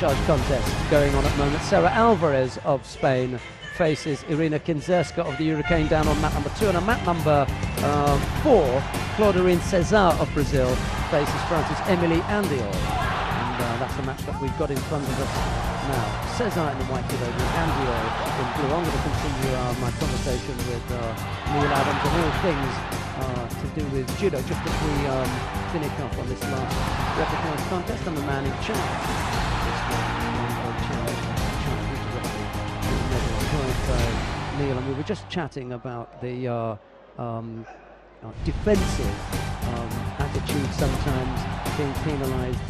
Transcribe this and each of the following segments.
barrage contest going on at the moment. Sarah Alvarez of Spain faces Irina Kinzerska of the Hurricane down on mat number 2, and on mat number 4, Claudirene Cezar of Brazil faces France's Emilie Andeol, and that's the match that we've got in front of us now. Cezar in the white judo, Andeol in blue. I'm going to continue my conversation with Neil Adams on all things to do with judo, just as we finish off on this last recognised contest. I'm the man in charge. Neil, and we were just chatting about the defensive attitude sometimes being penalised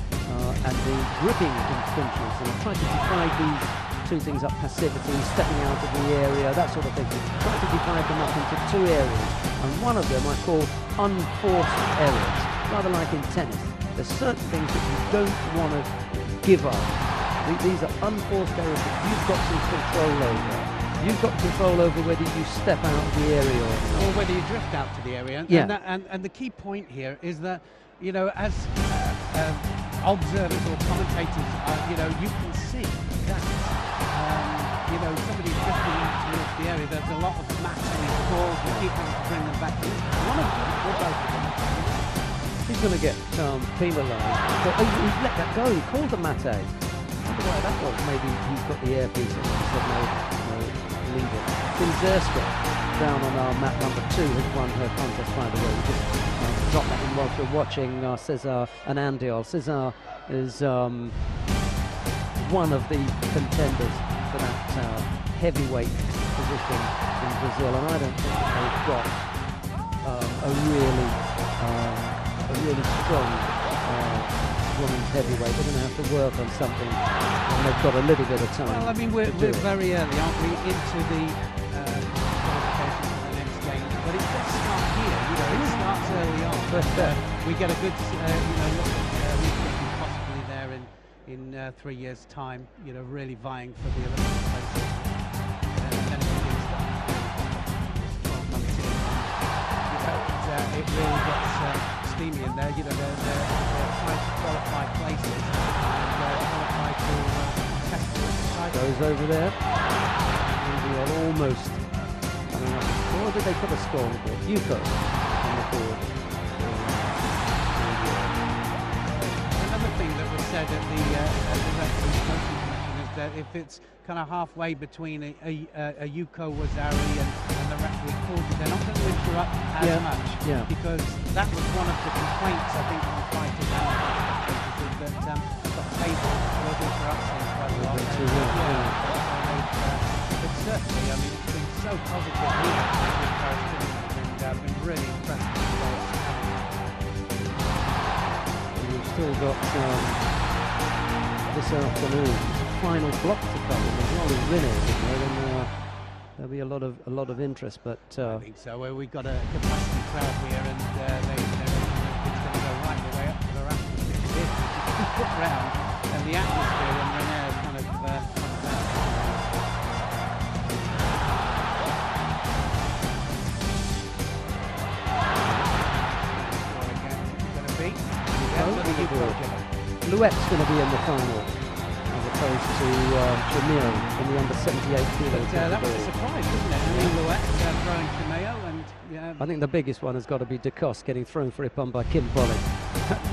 and the gripping infringements, and I tried to divide these two things up: passivity, stepping out of the area, that sort of thing. Tried to divide them up into two areas, and one of them I call unforced errors, rather like in tennis. There's certain things that you don't want to give up. These are unforced errors that you've got some control over. You've got control over whether you step out of the area or whether you drift out to the area. And the key point here is that, you know, as observers or commentators, you know, you can see that, you know, somebody drifting out towards the area. There's a lot of matching calls. We keep having to bring them back in. One of them, or both of them, he's going to get penalised. But he's let that go. He called the mate. I wonder why that was. Maybe he's got the earpiece and he said no, leave it. Kinzerska down on our mat number 2 has won her contest, by the way. We just dropped that in whilst we're watching Cezar and Andeol. Cezar is one of the contenders for that heavyweight position in Brazil, and I don't think that they've got a really strong women's heavyweight. They're going to have to work on something, and they've got a little bit of time. Well, I mean, we're very early, aren't we, into the qualifications for the next game? But it does start here, you know, it starts early on. But we get a good, you know, look at we could be possibly there in 3 years' time, you know, really vying for the Olympic places. And then it begins to 12 months in, you know, it really gets steamy in there. You know, they're trying to qualify places and qualify to test the goes over there. And we are almost coming up. Or did they put a score on the board? Yuko on the board. Another thing that was said at the referee's coaching commission is that if it's kind of halfway between a Yuko Wazari and the referee called it, they're not going to interrupt as much. Yeah. Because that was one of the complaints, I think, from fighters and spectators, is that the table was interrupting quite a lot. But certainly, I mean, it's been so positive here in Paris, and I've been really impressed with the results. We've still got this afternoon final block to come, and there's a lot of winners in there, and there'll be a lot of interest. But I think so. We've got a capacity crowd here, and it's going to go right the way up to the rafters. It's put round, and the atmosphere and René kind of comes out. Louette's going to be in the final, as opposed to Jamil in the under 78 kilo. That was a surprise, wasn't it? Louette throwing Jamil, and I think the biggest one has got to be DeCoste getting thrown for it on by Kim Polly.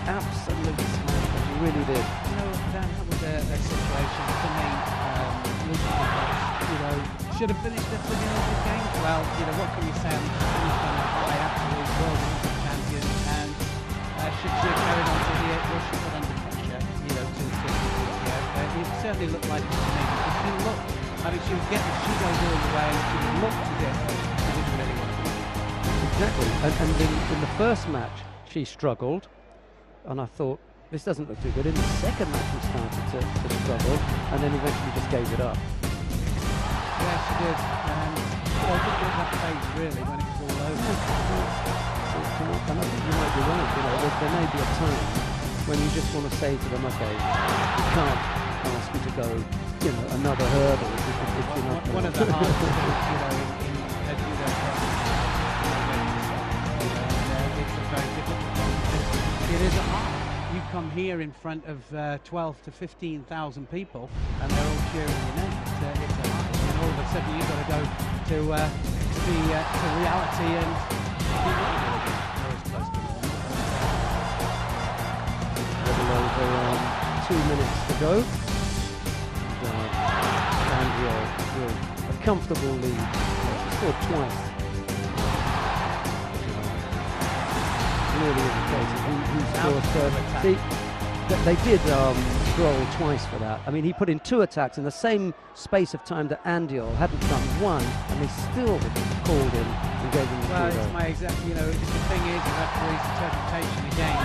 Absolutely smashed it, he really did. You know, that was a situation for me. You know, should have finished it for the Olympic Games. Well, you know, what can you say? She finished on a high, absolute world Olympic champion, and should she have carried on to here? Was she put under pressure? You know, it certainly looked like it to me, because she looked. I mean, she was getting Judos all the way, and she looked as if she didn't really want to. Exactly, and in the first match she struggled, and I thought, this doesn't look too good. In the second match she started to struggle, and then eventually just gave it up. Yeah, she did, and you know, didn't get that phase really when it was all over. And I think you might be right, you know, there may be a time when you just want to say to them, okay, we can't ask you to go, you know, another hurdle if you're not one of the hardest things, you know, in a judo it's a very difficult one, because it is a art. you come here in front of 12 to 15,000 people, and they're all cheering your name. It's a high, and all of a sudden you've got to go to reality and be over 2 minutes to go. Andeol with a comfortable lead. She scored twice. Really is the case of who scored first. See, they did Grohl twice for that. I mean, he put in 2 attacks in the same space of time that Andeol hadn't done one, and they still called him and gave him the Well, Judo. it's my exact, the thing is, the referee's interpretation again,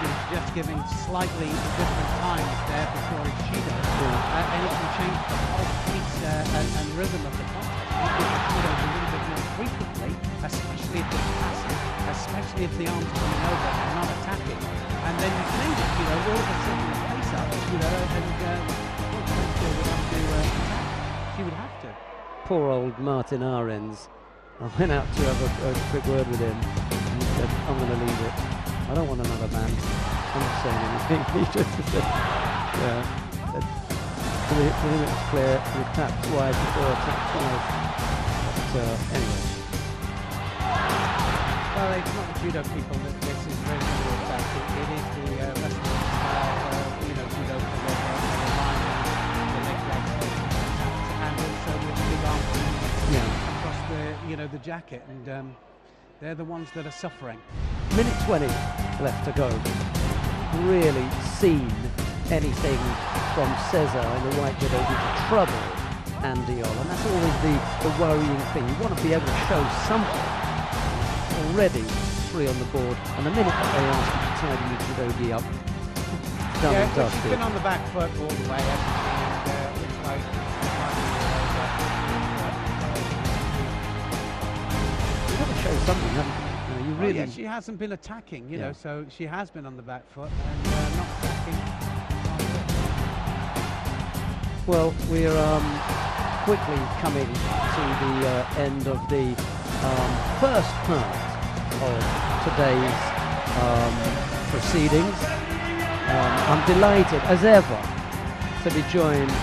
is just giving slightly different times there before it's Judo. And it can change the whole pace and rhythm of the contest. You give the Judo a little bit more frequently, especially if it's passive, especially if the arm's coming over and not attacking. And then you change it, all of a sudden the pace up, and would have to attack. She would have to. Poor old Martin Ahrens. I went out to have a quick word with him, and he said, I'm going to leave it. I don't want another man. I'm not saying anything. He just said, yeah. For him it was clear. He tapped twice before I tapped twice. But anyway. Well, it's not the Judo people that this is very going to affect. It is the wrestling style, Judo for the line and the leg legs and also with the big arm across the jacket, and they're the ones that are suffering. Minute 20 left to go. Really seen anything from Cezar in the white Judo to trouble Andeol, and that's always the worrying thing. You want to be able to show something. Already 3 on the board, and the minute that they ask you to tidy your judogi up, done and dusted. She's been on the back foot all the way, hasn't she? And looks like it might be You've got to show something, haven't you? You really. yeah, she hasn't been attacking, so she has been on the back foot and not attacking. Well, we're quickly coming to the end of the first part of today's proceedings. I'm delighted, as ever, to be joined